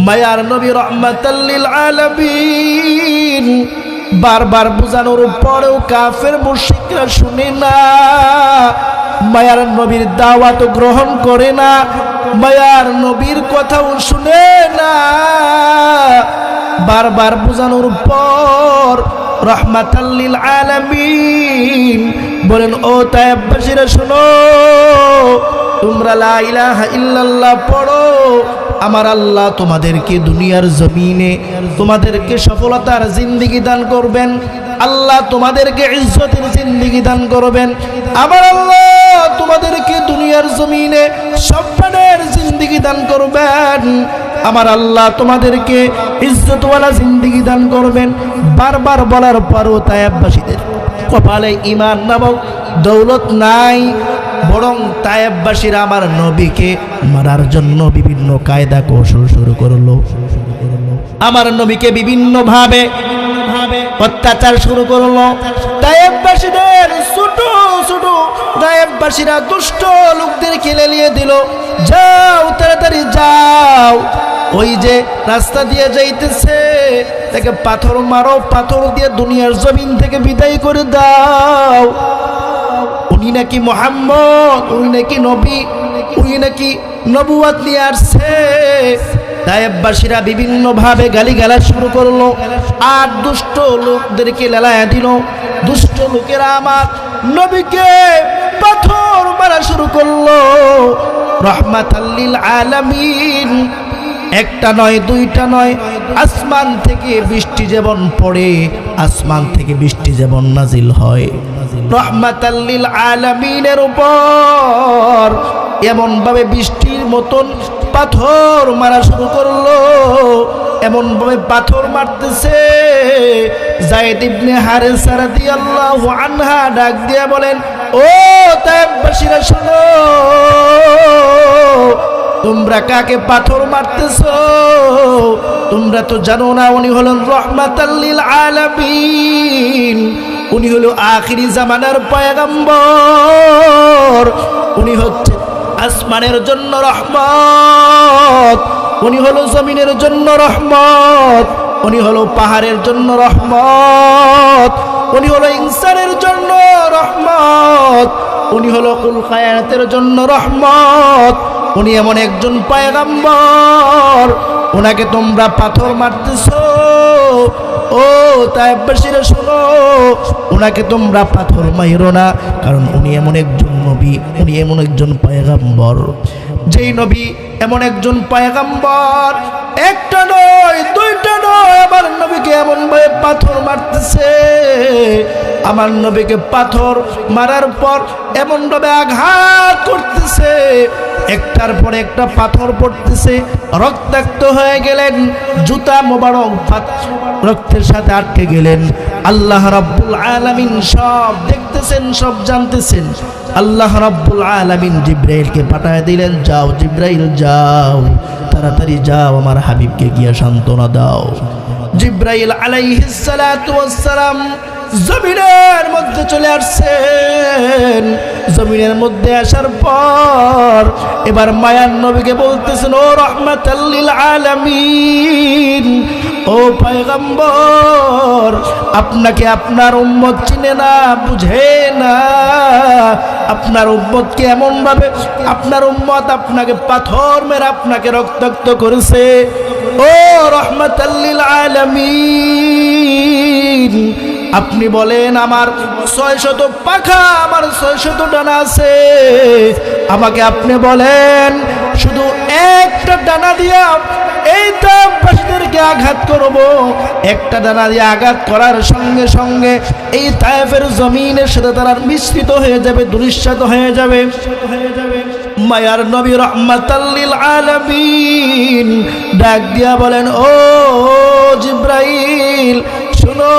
মায়ার নবী রাহমাতাল লিল আলামিন বারবার বুঝানোর পরেও কাফের মুশরিকরা শুনে না, মায়ার নবীর দাওয়াত গ্রহণ করে না, মায়ার নবীর কথাও শুনে না। বারবার বুঝানোর পর রাহমাতাল লিল আলামিন বলেন, ও তায়েববাসীরা শোনো, তোমরা লা ইলাহা ইল্লাল্লাহ পড়ো, আমার আল্লাহ তোমাদেরকে দুনিয়ার জমিনে তোমাদেরকে সফলতার জিন্দেগি দান করবেন, আল্লাহ তোমাদেরকে ইজ্জতের জিন্দেগি দান করবেন, আমার আল্লাহ তোমাদেরকে দুনিয়ার জমিনে সম্মানের জিন্দেগি দান করবেন, আমার আল্লাহ তোমাদেরকে ইজ্জতওয়ালা জিন্দেগি দান করবেন। বারবার বলার পরও তায়েববাসীদের কপালে ঈমান নামক দৌলত নাই, বরং তায়েববাসীরা আমার নবীকে মারার জন্য বিভিন্ন কায়দা কৌশল শুরু করলো, আমার নবীকে বিভিন্ন ভাবে অত্যাচার শুরু করলো। তায়েববাসীদের ছোট ছোট তায়েববাসীরা দুষ্ট লোকদের খেলে নিয়ে দিল, যাও তাড়াতাড়ি যাও, ওই যে রাস্তা দিয়ে যাইতেছে তাকে পাথর মারো, পাথর দিয়ে দুনিয়ার জমিন থেকে বিদায় করে দাও, উনি নাকি মুহাম্মদ, উনি নাকি নবী, উনি নাকি নবুয়ত নিয়ে আসছে। তায়েববাসীরা বিভিন্ন ভাবে গালিগালাজ শুরু করলো আর দুষ্ট লোকদেরকে লেলায়া দিল। দুষ্ট লোকেরা আমার নবীকে পাথর মারা শুরু করলো। রাহমাতাল লিল আলামিন একটা নয় দুইটা নয়, আসমান থেকে বৃষ্টি যেমন পড়ে, আসমান থেকে বৃষ্টি যেমন নাজিল হয়, রাহমাতাল লিল আলামিনের উপর এমন ভাবে বৃষ্টির মতন পাথর মারা শুরু করলো, এমন ভাবে পাথর মারতেছে। যায়েদ ইবনে হারেসা রাদিয়াল্লাহু আনহা ডাক দিয়া বলেন, ও তায়েববাসীরা শোনো, তোমরা কাকে পাথর মারতেছো? তোমরা তো জানো না উনি হলেন রাহমাতাল লিল আলামিন, উনি হলো আখিরি জামানার পয়গম্বর, উনি হচ্ছে আসমানের জন্য রহমত, উনি হলো জমিনের জন্য রহমত, উনি হলো পাহাড়ের জন্য রহমত, উনি হলো ইনসানের জন্য রহমত, উনি হলো কুল কায়নাতের জন্য রহমত, উনি এমন একজন পয়গম্বর, ওনাকে তোমরা পাথর মারতেছো। ও তায়েববাসীরা শোনো, ওনাকে তোমরা পাথর মাইরো না, কারণ উনি এমন একজন নবী, উনি এমন একজন পয়গম্বর, যেই নবী এমন একজন পয়গম্বর একটা নয় দুইটা নয়, আমার নবীকে এমন ভাবে পাথর মারতেছে, আমার নবীকে পাথর মারার পর এমন ভাবে আঘাত করতেছে, একটার পর একটা পাথর পড়তেছে, রক্তাক্ত হয়ে গেলেন, জুতা মোবারক রক্তের সাথে আটকে গেলেন। আল্লাহ রাব্বুল আলামিন সব দেখতেছেন, সব জানতেছেন। আল্লাহ রাব্বুল আলামিন জিব্রাইলকে পাঠিয়ে দিলেন, যাও জিব্রাইল যাও, তাড়াতাড়ি যাও, আমার হাবিবকে গিয়ে সান্ত্বনা দাও। জিব্রাইল আলাইহিস সালাতু ওয়াস সালাম জমিনের মধ্যে চলে আসছেন। জমিনের মধ্যে আসার পর এবার মায়ার নবীকে বলতেছেন, ও রাহমাতাল লিল আলামিন, ও পয়গম্বর, আপনাকে আপনার উম্মত চিনে না, বুঝে না, আপনার উম্মতকে এমন ভাবে আপনার উম্মত আপনাকে পাথর মেরে আপনাকে রক্তাক্ত করেছে। ও রাহমাতাল লিল আলামিন, আপনি বলেন আমার 600 পাখা, আমার 600 ডানা আছে, আমাকে আপনি বলেন শুধু একটা ডানা দিয়া এই তায়েববাসীদেরকে আঘাত করব, একটা ডানা দিয়ে আঘাত করার সঙ্গে সঙ্গে এই তায়েফের জমিনের সাথে তারা মিশ্রিত হয়ে যাবে, ধূলিসাৎ হয়ে যাবে। মায়ার নবী রাহমাতাল লিল আলামিন ডাক দিয়া বলেন, ও জিব্রাইল শুনো,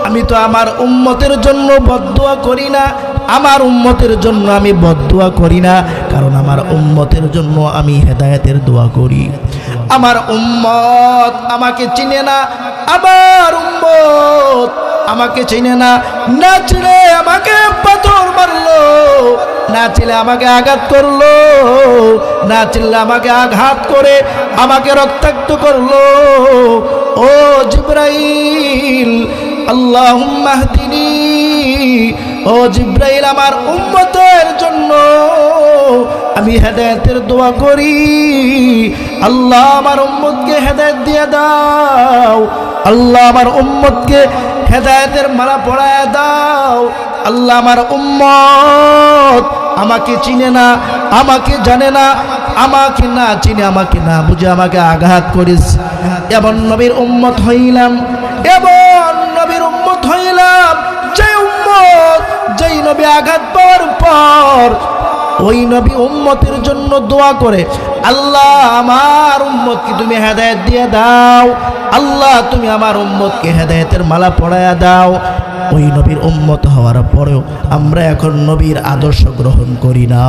আমি তো আমার উম্মতের জন্য বদদুয়া করি না, আমার উম্মতের জন্য আমি বদদুয়া করি না, কারণ আমার উম্মতের জন্য আমি হেদায়েতের দোয়া করি। আমার উম্মত আমাকে চিনে না, আমার উম্মত আমাকে চিনে না, না চিনে আমাকে পাথর মারলো, না চিল্লে আমাকে আঘাত করলো, না চিল্লে আমাকে আঘাত করে আমাকে রক্তাক্ত করলো। ও জিবরাইল আল্লাহুম্মা হদিনি, ও জিবরাইল আমার উম্মতের জন্য আমি হেদায়েতের দোয়া করি। আল্লাহ আমার উম্মতকে হেদায়েত দিয়ে দাও, আল্লাহ আমার উম্মতকে হেদায়েতের মালা পরায়া দাও। আল্লাহ আমার উম্মত আমাকে চিনে না, আমাকে জানে না, আমাকে না চিনে, আমাকে না বুঝে আমাকে আঘাত করিস। এমন নবীর উম্মত হইলাম, এমন নবীর উম্মত হইলাম যেই নবী আঘাত পাওয়ার পর ওই নবী উম্মতের জন্য দোয়া করে, আল্লাহ আমার উম্মতকে তুমি হেদায়েত দিয়ে দাও, আল্লাহ তুমি আমার উম্মতকে হেদায়েতের মালা পরায়া দাও। ওই নবীর উম্মত হওয়ার পরেও আমরা এখন নবীর আদর্শ গ্রহণ করি না।